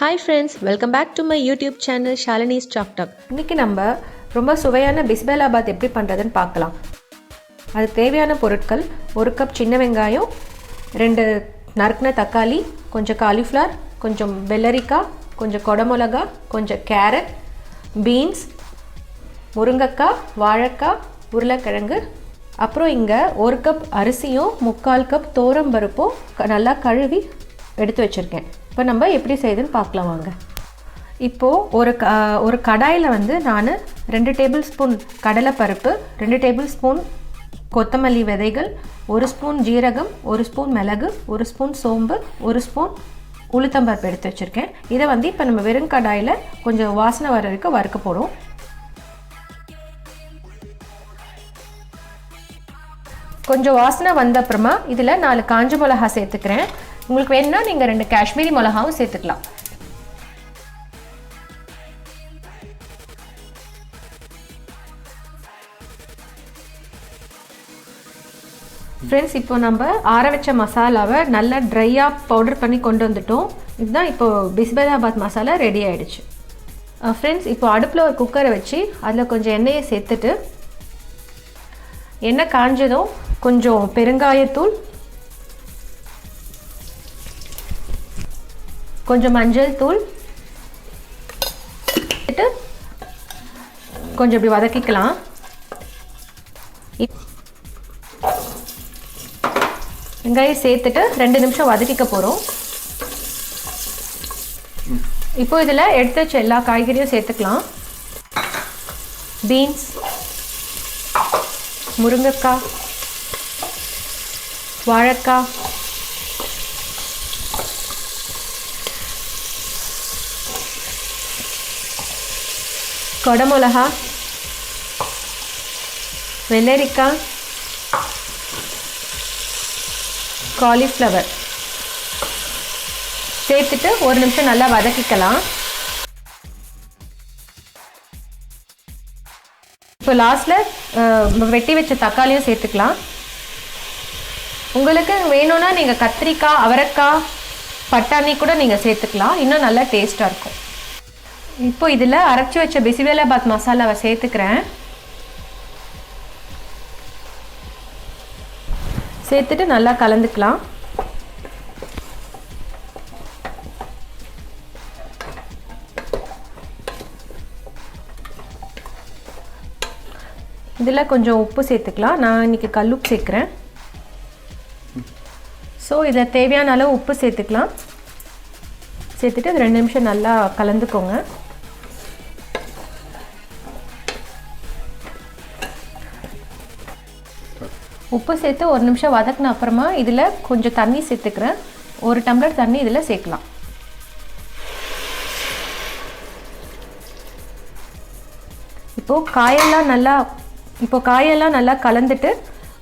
Hi friends, welcome back to my YouTube channel Shalini's Chalk Talk. இன்னைக்கு நம்ம ரொம்ப சுவையான பிசிபெலாபாத் எப்படி பண்றதுன்னு பார்க்கலாம். அதுக்கு தேவையான பொருட்கள் 1 கப் சின்ன வெங்காயம், 2 நறுக்குன தக்காளி, கொஞ்சம் காலிஃப்ளவர், கொஞ்சம் வெள்ளரிக்காய், கொஞ்சம் கொடமிளகா, கொஞ்சம் கேரட், பீன்ஸ், முருங்கைக்காய், வாழைக்காய், உருளைக்கிழங்கு, அப்புறம் இங்கே 1 கப் அரிசியும் 3/4 கப் தோரம் பருப்பும் நல்லா கழுவி எடுத்து வச்சுருக்கேன். இப்போ நம்ம எப்படி செய்யுதுன்னு பார்க்கலாம் வாங்க. இப்போது ஒரு கடாயில் வந்து நான் 2 டேபிள் ஸ்பூன் கடலைப்பருப்பு, 2 டேபிள் ஸ்பூன் கொத்தமல்லி விதைகள், 1 ஸ்பூன் ஜீரகம், 1 ஸ்பூன் மிளகு, 1 ஸ்பூன் சோம்பு, 1 ஸ்பூன் உளுத்தம்பருப்பு எடுத்து வச்சுருக்கேன். இதை வந்து இப்போ நம்ம வெறும் கடாயில் கொஞ்சம் வாசனை வர வரைக்கும் வறுக்க போகிறோம். கொஞ்சம் வாசனை வந்த அப்புறமா இதில் 4 காஞ்ச மிளகா சேர்த்துக்கிறேன். உங்களுக்கு வேணும்னா நீங்கள் 2 காஷ்மீரி மிளகாவும் சேர்த்துக்கலாம். ஃப்ரெண்ட்ஸ், இப்போ நம்ம ஆற வச்ச மசாலாவை நல்லா ட்ரையாக பவுடர் பண்ணி கொண்டு வந்துட்டோம். இதுதான் இப்போது பிசிபெலாபாத் மசாலா ரெடி ஆகிடுச்சு. ஃப்ரெண்ட்ஸ், இப்போ அடுப்பில் ஒரு குக்கரை வச்சு அதில் கொஞ்சம் எண்ணெயை சேர்த்துட்டு, எண்ணெய் காஞ்சதும் கொஞ்சம் பெருங்காயத்தூள், கொஞ்சம் மஞ்சள் தூள் கொஞ்சம் இப்படி வதக்கிக்கலாம். வெங்காயம் சேர்த்துட்டு 2 நிமிஷம் வதக்கிக்க போகிறோம். இப்போ இதில் எடுத்து வச்ச எல்லா காய்கறியும் சேர்த்துக்கலாம். பீன்ஸ், முருங்கைக்காய், வாழைக்காய், கொடமிளகா, வெள்ளரிக்காய், காலிஃப்ளவர் சேர்த்துட்டு 1 நிமிஷம் நல்லா வதக்கிக்கலாம். இப்போ லாஸ்ட்டில் வெட்டி வச்ச தக்காளியும் சேர்த்துக்கலாம். உங்களுக்கு வேணும்னா நீங்கள் கத்திரிக்காய், அவரைக்காய், பட்டாணி கூட நீங்கள் சேர்த்துக்கலாம். இன்னும் நல்லா டேஸ்ட்டாக இருக்கும். இப்போ இதில் அரைச்சி வச்ச பிசிபெலாபாத் மசாலாவை சேர்த்துக்கிறேன். சேர்த்துட்டு நல்லா கலந்துக்கலாம். இதில் கொஞ்சம் உப்பு சேர்த்துக்கலாம். நான் இன்றைக்கி கல்லுப்பு சேர்க்குறேன். ஸோ இதில் தேவையான அளவு உப்பு சேர்த்துக்கலாம். சேர்த்துட்டு 2 நிமிஷம் நல்லா கலந்துக்கோங்க. உப்பு சேர்த்து 1 நிமிஷம் வதக்கின அப்புறமா இதில் கொஞ்சம் தண்ணி சேர்த்துக்கிறேன். 1 டம்ளர் தண்ணி இதில் சேர்க்கலாம். இப்போது காயெல்லாம் நல்லா கலந்துட்டு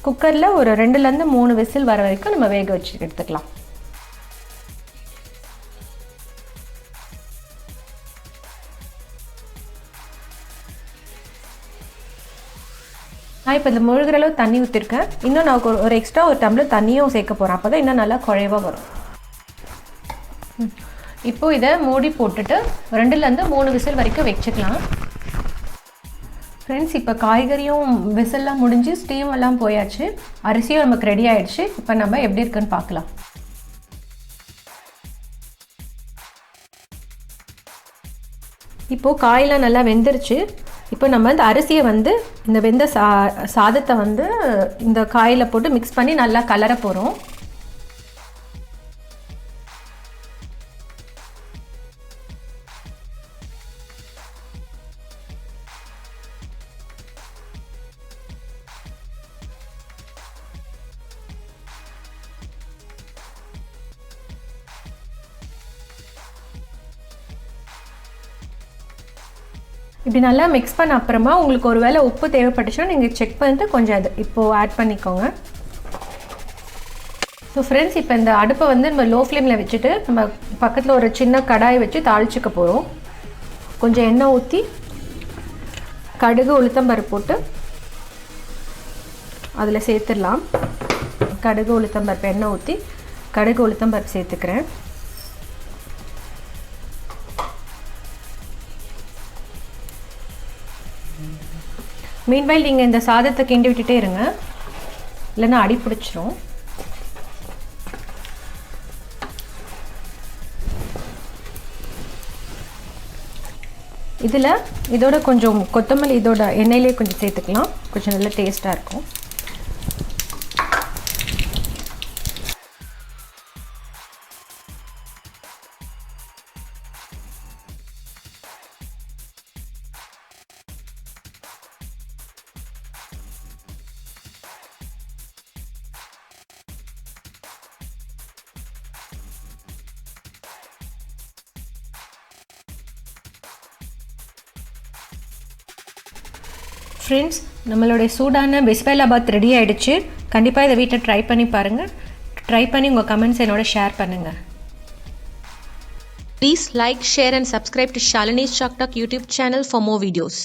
குக்கரில் ஒரு 2லேருந்து 3 விசில் வர வரைக்கும் நம்ம வேக வச்சு எடுத்துக்கலாம். நான் இப்போ இந்த முழுகிற அளவு தண்ணி ஊற்றிருக்கேன். இன்னும் நான் ஒரு எக்ஸ்ட்ரா 1 டம்ளர் தண்ணியும் சேர்க்க போகிறேன். அப்போ தான் இன்னும் நல்லா குழைவாக வரும். இப்போது இதை மூடி போட்டுட்டு 2லேருந்து 3 விசில் வரைக்கும் வச்சுக்கலாம். ஃப்ரெண்ட்ஸ், இப்போ காய்கறியும் விசில்லாம் முடிஞ்சு ஸ்டீம் எல்லாம் போயாச்சு. அரிசியும் நமக்கு ரெடி ஆகிடுச்சு. இப்போ நம்ம எப்படி இருக்குன்னு பார்க்கலாம். இப்போது காயெல்லாம் நல்லா வெந்துருச்சு. இப்போ நம்ம இந்த அரிசியை வந்து இந்த வெந்த சாதத்தை வந்து இந்த காயில் போட்டு மிக்ஸ் பண்ணி நல்லா கலர போகிறோம். இப்படி நல்லா மிக்ஸ் பண்ண அப்புறமா உங்களுக்கு ஒரு வேளை உப்பு தேவைப்பட்டுச்சுன்னா நீங்கள் செக் பண்ணிட்டு கொஞ்சம் அது இப்போது ஆட் பண்ணிக்கோங்க. ஸோ ஃப்ரெண்ட்ஸ், இப்போ இந்த அடுப்பை வந்து நம்ம லோ ஃப்ளேமில் வச்சுட்டு நம்ம பக்கத்தில் ஒரு சின்ன கடாயை வச்சு தாளிச்சிக்க போகிறோம். கொஞ்சம் எண்ணெய் ஊற்றி கடுகு உளுத்தம்பருப்பு போட்டு அதில் சேர்த்துடலாம். கடுகு உளுத்தம்பருப்பு எண்ணெய் ஊற்றி கடுகு உளுத்தம்பருப்பு சேர்த்துக்கிறேன். மீன்வைல் நீங்கள் இந்த சாதத்தை கிண்டி விட்டுட்டே இருங்க, இல்லைன்னா அடி பிடிச்சிரும். இதில் இதோட கொஞ்சம் கொத்தமல்லி இதோட எண்ணெயிலே கொஞ்சம் சேர்த்துக்கலாம், கொஞ்சம் நல்ல டேஸ்ட்டாக இருக்கும். ஃப்ரெண்ட்ஸ், நம்மளுடைய சூடான பிசிபெலாபாத் ரெடி ஆகிடுச்சு. கண்டிப்பாக இதை வீட்டில் ட்ரை பண்ணி பாருங்கள். ட்ரை பண்ணி உங்கள் கமெண்ட்ஸ் என்னோட ஷேர் பண்ணுங்கள். Please like, share and subscribe to Shalini's Chalk Talk YouTube channel for more videos.